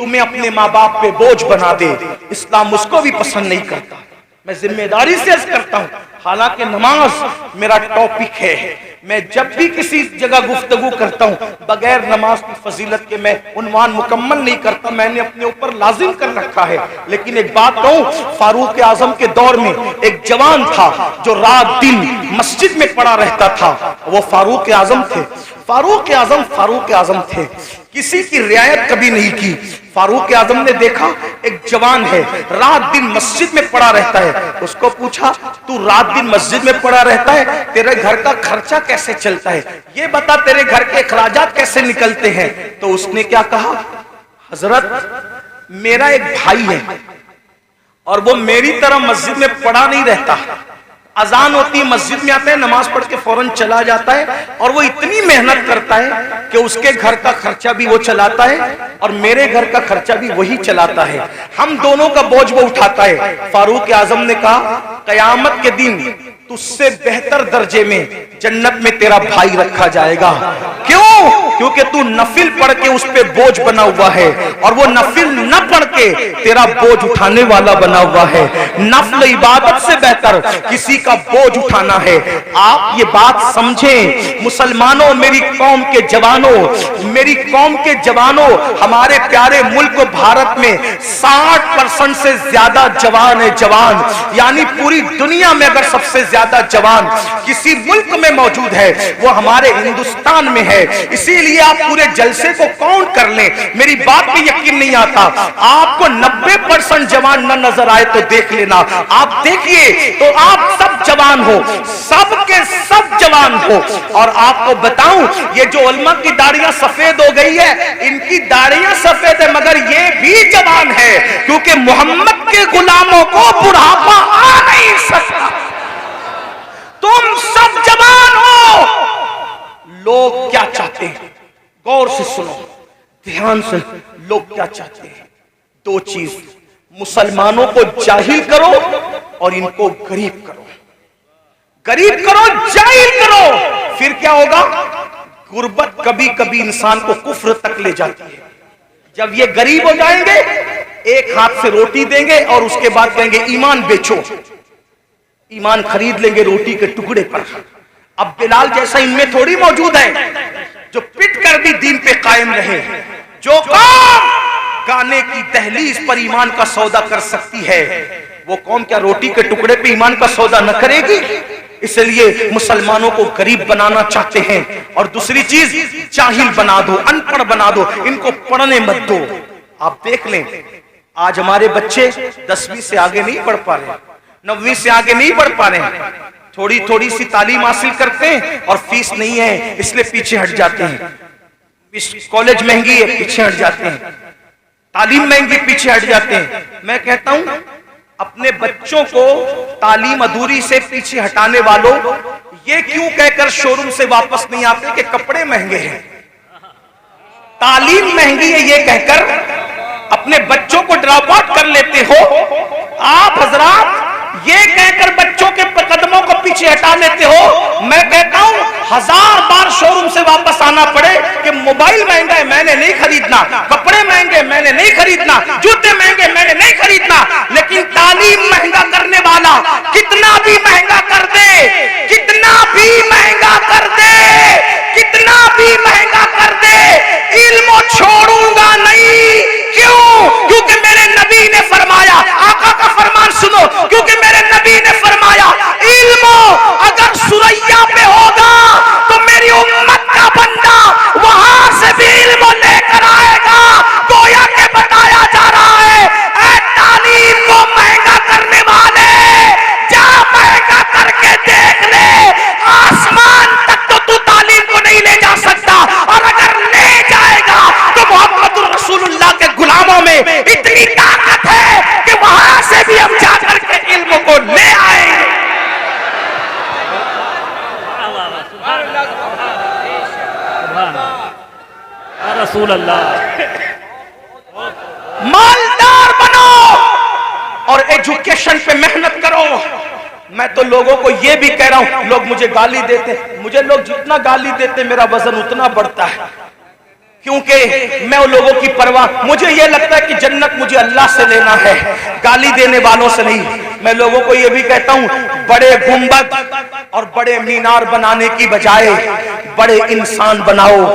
तुम्हें अपने माँ बाप पे बोझ बना दे, इस्लाम उसको भी पसंद नहीं करता। मैं जिम्मेदारी से अर्ज करता हूँ, हालांकि नमाज मेरा टॉपिक है, मैं जब भी किसी जगह गुफ्तगू करता हूँ बगैर नमाज की फजीलत के मैं उन्वान मुकम्मल नहीं करता, मैंने अपने ऊपर लाजिम कर रखा है। लेकिन एक बात कहूँ, फारूक आजम के दौर में एक जवान था जो रात दिन मस्जिद में पड़ा रहता था, वो फारूक आजम थे। फारूक आजम थे, किसी की रियायत कभी नहीं की। फारूक आजम ने देखा एक जवान है रात दिन मस्जिद में पड़ा रहता है, उसको पूछा तू रात दिन मस्जिद में पड़ा रहता है, तेरे घर का खर्चा कैसे चलता है, ये बता तेरे घर के अखराजात कैसे निकलते हैं। तो उसने क्या कहा, हजरत मेरा एक भाई है और वो मेरी तरह मस्जिद में पड़ा नहीं रहता, अजान होती है मस्जिद में आता है, नमाज पढ़ के फौरन चला जाता है और वो इतनी मेहनत करता है कि उसके घर का खर्चा भी वो चलाता है और मेरे घर का खर्चा भी वही चलाता है, हम दोनों का बोझ वो उठाता है। फारूक आजम ने कहा कयामत के दिन तुझसे बेहतर दर्जे में जन्नत में तेरा भाई रखा जाएगा। क्यों? क्योंकि तू नफिल पढ़ के उस पे बोझ बना हुआ है और वो नफिल न पढ़ के तेरा बोझ उठाने वाला बना हुआ है। नफल इबादत से बेहतर किसी का बोझ उठाना है। आप ये बात समझें मुसलमानों, मेरी कौम के जवानों, मेरी कौम के जवानों, हमारे प्यारे मुल्क भारत में 60% से ज्यादा जवान है। जवान यानी पूरी दुनिया में अगर सबसे ज्यादा जवान किसी मुल्क में मौजूद है वो हमारे हिंदुस्तान में है। इसीलिए आप पूरे जलसे को काउंट कर लें, मेरी बात में यकीन नहीं आता, आपको 90% जवान न नजर आए तो देख लेना, आप देखिए तो आप सब जवान हो, सब के सब जवान हो। और आपको बताऊं ये जो उलमा की दाढ़ियां सफेद हो गई है, इनकी दाढ़ियां सफेद है मगर ये भी जवान है, क्योंकि मोहम्मद के गुलामों को बुढ़ापा आ नहीं सकता। तुम सब जवान हो। लोग क्या चाहते हैं, गौर से सुनो, ध्यान से, लोग क्या चाहते हैं, दो चीज, मुसलमानों को जाहिल करो और इनको गरीब करो, गरीब करो, जाहिल करो। फिर क्या होगा, गुर्बत कभी कभी इंसान को कुफ्र तक ले जाती है। जब ये गरीब हो जाएंगे, एक हाथ से रोटी देंगे और उसके बाद कहेंगे ईमान बेचो, ईमान खरीद लेंगे रोटी के टुकड़े पर। अब बिलाल जैसा इनमें थोड़ी मौजूद है जो पिट कर भी दीन पे कायम रहे। जो कौम गाने की दहलीज पर ईमान का सौदा कर सकती है, वो कौम क्या रोटी के टुकड़े पे ईमान का सौदा न करेगी? इसलिए मुसलमानों को गरीब बनाना चाहते हैं। और दूसरी चीज, जाहिल बना दो, अनपढ़ बना दो, इनको पढ़ने मत दो। आप देख लें, आज हमारे बच्चे 10वीं से आगे नहीं बढ़ पा रहे, 9वीं से आगे नहीं बढ़ पा रहे हैं, थोड़ी थोड़ी सी तालीम हासिल करते हैं और फीस नहीं है इसलिए पीछे हट जाते हैं। इस कॉलेज महंगी है, पीछे हट जाते हैं, तालीम महंगी, पीछे हट जाते हैं। मैं कहता हूं अपने बच्चों को तालीम अधूरी से पीछे हटाने वालों, ये क्यों कहकर शोरूम से वापस नहीं आते कि कपड़े महंगे हैं, तालीम महंगी है, ये कहकर अपने बच्चों को ड्रॉप आउट कर लेते हो। आप हजरात ये कहकर बच्चों के कदमों को पीछे हटा लेते हो। मैं कहता हूं 1000 बार शोरूम से वापस आना पड़े कि मोबाइल महंगा है मैंने नहीं खरीदना, कपड़े महंगे मैंने नहीं खरीदना, जूते महंगे मैंने नहीं खरीदना, लेकिन तालीम महंगा करने वाला कितना भी महंगा कर दे, कितना भी महंगा कर दे, कितना भी महंगा कर दे, इल्म छोड़ूंगा नहीं। क्यों? क्योंकि मेरे नबी ने फरमाया, आका का फरमान सुनो, क्योंकि मेरे नबी ने फरमाया इल्म अगर सुरैया पे होगा तो मेरी उम्मत का बंदा वहां से भी इल्म लेकर आएगा। गोया के बताया जा रहा है, ऐ तालीम को महंगा करने वाले, जा महंगा करके देख ले, आसमान तक तो तू तालीम को नहीं ले जा सकता, और अगर ले जाएगा तो मोहम्मद रसूलुल्लाह के गुलामों में इतनी ताकत है कि वहां से भी हम जाकर के इल्म को ले आएंगे। रसूल अल्लाह, मालदार बनो और एजुकेशन पे मेहनत करो। मैं तो लोगों को ये भी कह रहा हूं, लोग मुझे गाली देते, मुझे लोग जितना गाली देते मेरा वजन उतना बढ़ता है, क्योंकि मैं उन लोगों की परवाह, मुझे ये लगता है कि जन्नत मुझे अल्लाह से लेना है, गाली देने वालों से नहीं। मैं लोगों को ये भी कहता हूं, बड़े गुंबद और बड़े मीनार बनाने की बजाय बड़े इंसान बनाओ,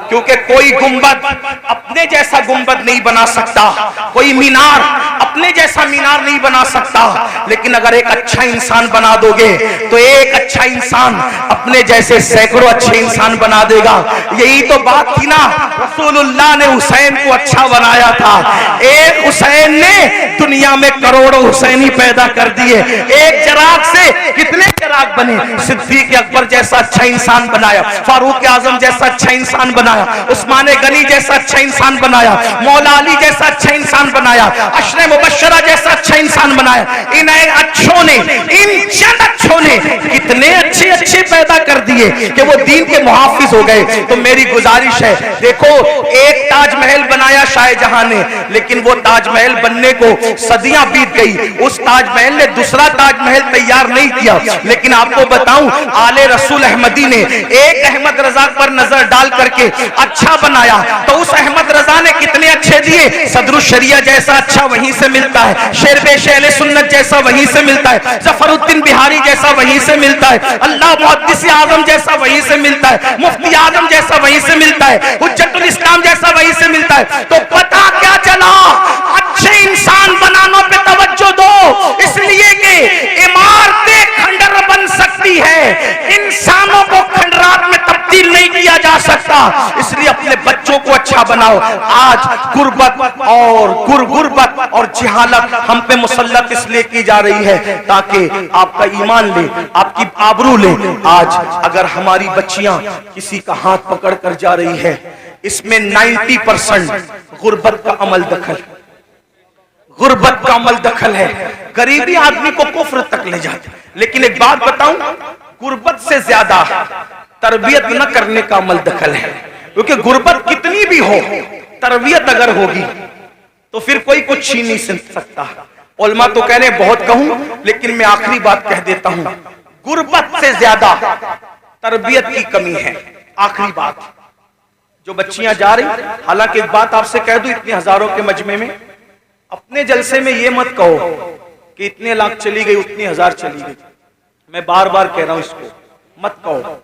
क्योंकि कोई गुंबद अपने जैसा गुंबद नहीं बना सकता, कोई मीनार अपने जैसा मीनार नहीं बना सकता, लेकिन अगर एक अच्छा इंसान बना दोगे तो एक अच्छा इंसान अपने जैसे सैकड़ों अच्छे इंसान बना देगा। यही तो बात थी ना, रसूलुल्लाह ने हुसैन को अच्छा बनाया था। एक हुसैन ने दुनिया में करोड़ों हुसैनी पैदा कर दिए। एक चिराग से कितने चिराग बने। सिद्दीक अकबर जैसा अच्छा इंसान बनाया, फारूक आजम जैसा अच्छा इंसान बनाया, उस्मान गनी जैसा अच्छा इंसान बनाया, मौला अली जैसा अच्छा इंसान बनाया, अशरे मुबश्शरा जैसा अच्छा इंसान बनाया। इन अच्छों ने, इन चंद अच्छों ने कितने अच्छे अच्छे पैदा कर दिए कि वो दीन के मुहाफिज हो गए। तो मेरी गुजारिश है, देखो एक ताजमहल बनाया शाहजहां ने, लेकिन वो ताजमहल बनने को सदियां बीत गई, उस ताजमहल ने दूसरा ताजमहल तैयार नहीं किया। लेकिन आपको बताऊं, आले रसूल अहमदी ने एक अहमद रजा पर नजर डाल करके अच्छा बनाया, तो उस अहमद रजा ने कितने अच्छे दिए। सदरुल शरिया जैसा अच्छा वहीं से मिलता है, शेर शेर सुन्नत जैसा वहीं से मिलता है, जफरुद्दीन बिहारी जैसा वहीं से मिलता है, अल्लाह मुहद्दिस आजम जैसा वहीं से मिलता है, मुफ्ती आजम जैसा वहीं से मिलता है, हुज्जतुल इस्लाम जैसा वहीं से मिलता है। तो पता क्या चला, अच्छे इंसान बनाने पे तवज्जो दो, इसलिए कि इमारतें खंडर बन सकती है, इंसानों को खंडरात में तब्दील नहीं किया जा सकता। इसलिए अपने बच्चों को अच्छा बनाओ। आज गुर्बत और गुर्बत और जिहालत हम पे मुसल्लत इसलिए की जा रही है ताकि आपका ईमान ले, आपकी आबरू ले। आज अगर हमारी बच्चियां किसी का हाथ पकड़ कर जा रही है, इसमें 90% गुर्बत का अमल दखल, गुर्बत का अमल दखल है। गरीबी आदमी को कुफ्र तक ले जाती। लेकिन एक बात बताऊं, गुर्बत से ज्यादा तरबियत न करने का अमल दखल है, क्योंकि गुर्बत कितनी भी हो, तरबियत अगर होगी तो फिर कोई कुछ छीन नहीं सकता। उलमा तो कह रहे बहुत कहूं, लेकिन मैं आखिरी बात कह देता हूं, गुर्बत से ज्यादा तरबियत की कमी है। आखिरी बात, जो बच्चियां जा रही, हालांकि एक बात आपसे कह दूं, इतने हजारों के मजमे में अपने जलसे में ये मत कहो कि इतने लाख चली गई, उतनी हजार चली गई। मैं बार बार कह रहा हूं, इसको मत कहो,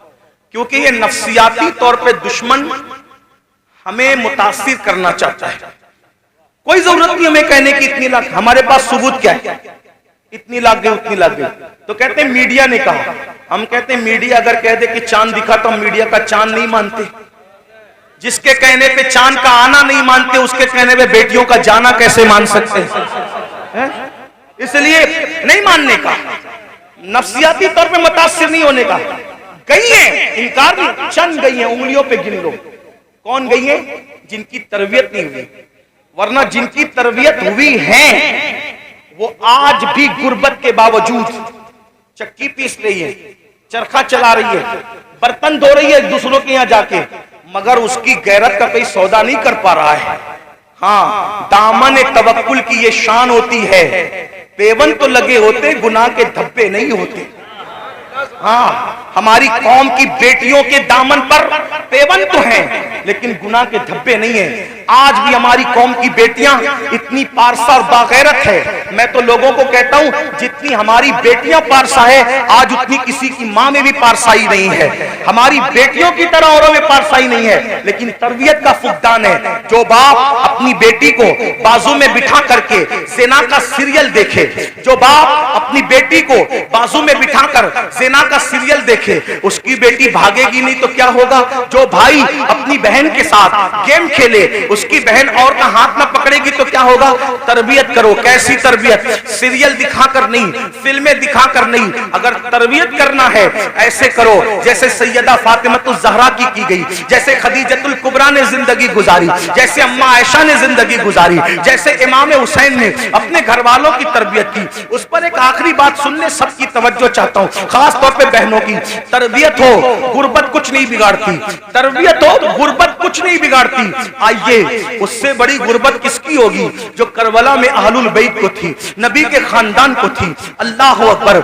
क्योंकि ये नफ्सियाती तौर पे दुश्मन हमें मुतासिर करना चाहता है। कोई जरूरत नहीं हमें कहने की इतनी लाख, हमारे पास सबूत क्या है, इतनी लाख गई, उतनी लाख गई। तो कहते हैं मीडिया ने कहा, हम कहते हैं मीडिया अगर कह दे कि चांद दिखा तो हम मीडिया का चांद नहीं मानते। जिसके कहने पे चांद का आना नहीं मानते, उसके कहने पे बेटियों का जाना कैसे मान सकते हैं? इसलिए नहीं मानने का, नफ्सियाती तौर पे मुतासिर नहीं होने का। गई है, इनकार नहीं, चंद गई है, उंगलियों पे गिन लो कौन गई है, जिनकी तरबियत नहीं हुई। वरना जिनकी तरबियत हुई है वो आज भी गुर्बत के बावजूद चक्की पीस रही है, चरखा चला रही है, बर्तन धो रही है दूसरों के यहां जाके, मगर उसकी गैरत का कोई सौदा नहीं कर पा रहा है। हाँ, दामन तवक्कुल की ये शान होती है, पेवन तो लगे होते, गुनाह के धब्बे नहीं होते। हाँ, हमारी कौम की बेटियों के दामन पर पेवन तो हैं, लेकिन गुनाह के धब्बे नहीं है। आज भी हमारी कौम की बेटियां इतनी पारसा और बागैरत है। मैं तो लोगों को कहता हूं, जितनी हमारी बेटियां पारसा है, आज उतनी किसी की मां में भी पारसाई नहीं है। हमारी बेटियों की तरह औरों में पारसाई नहीं है, लेकिन तरबियत का फुकदान है। जो बाप अपनी बेटी को बाजू में बिठा करके ज़िना का सीरियल देखे, जो बाप अपनी बेटी को बाजू में बिठाकर ज़िना का सीरियल देखे, उसकी बेटी भागेगी नहीं तो क्या होगा। जो भाई अपनी बहन के साथ गेम खेले, उसकी बहन और का हाथ ना पकड़ेगी तो क्या होगा। तरबियत करो। कैसी तरबियत? सीरियल दिखाकर नहीं, फिल्में दिखाकर नहीं। अगर तरबियत करना है, ऐसे करो जैसे सैयदा फातिमतुज ज़हरा की गई, जैसे खदीजतुल कुबरा ने जिंदगी गुजारी, जैसे अम्मा आयशा ने जिंदगी गुजारी, जैसे इमाम हुसैन ने अपने घर वालों की तरबियत की। उस पर एक आखिरी बात सुनने सबकी तवज्जो चाहता हूं, खास तौर पे बहनों की। तरबियत हो, गुर्बत कुछ नहीं बिगाड़ती। तरबियत हो, गुर्बत कुछ नहीं बिगाड़ती। आइए, उससे बड़ी गुर्बत किसकी होगी जो करबला में अहलुल बैत को थी, नबी के खानदान को थी। अल्लाह हू अकबर।